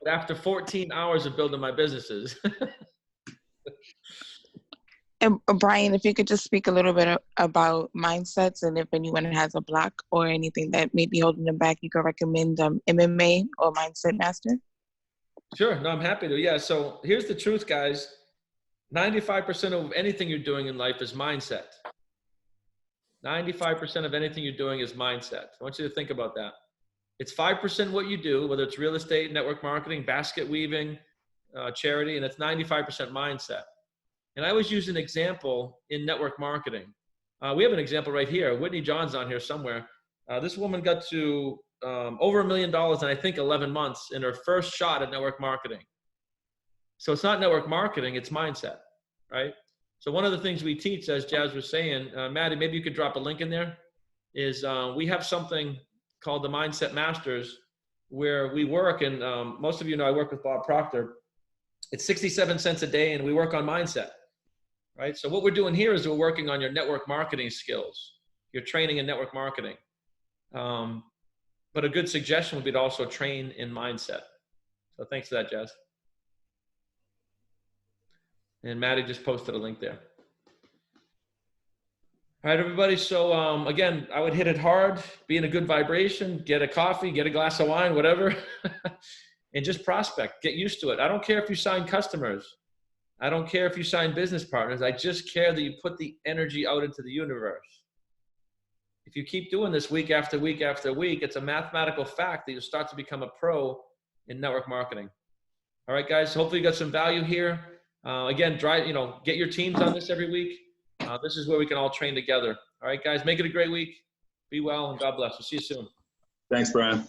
but after 14 hours of building my businesses. And Brian, if you could just speak a little bit about mindsets, and if anyone has a block or anything that may be holding them back, you could recommend MMA or Mindset Master. Sure. No, I'm happy to. Yeah. So here's the truth, guys. 95% of anything you're doing in life is mindset. 95% of anything you're doing is mindset. I want you to think about that. It's 5% what you do, whether it's real estate, network marketing, basket weaving, charity, and it's 95% mindset. And I always use an example in network marketing. We have an example right here. Whitney John's on here somewhere. This woman got to over $1 million in I think 11 months in her first shot at network marketing. So it's not network marketing, it's mindset, right? So one of the things we teach, as Jazz was saying, Maddie, maybe you could drop a link in there, is we have something called the Mindset Masters where we work, and most of you know I work with Bob Proctor. It's 67 cents a day, and we work on mindset, right? So what we're doing here is we're working on your network marketing skills, your training in network marketing. But But a good suggestion would be to also train in mindset. So thanks for that, Jazz. And Maddie just posted a link there. All right, everybody. So again, I would hit it hard, be in a good vibration, get a coffee, get a glass of wine, whatever, and just prospect. Get used to it. I don't care if you sign customers. I don't care if you sign business partners. I just care that you put the energy out into the universe. If you keep doing this week after week after week, it's a mathematical fact that you'll start to become a pro in network marketing. All right, guys. Hopefully you got some value here. Again, get your teams on this every week. This is where we can all train together. All right, guys, make it a great week. Be well, and God bless. We'll see you soon. Thanks, Brian.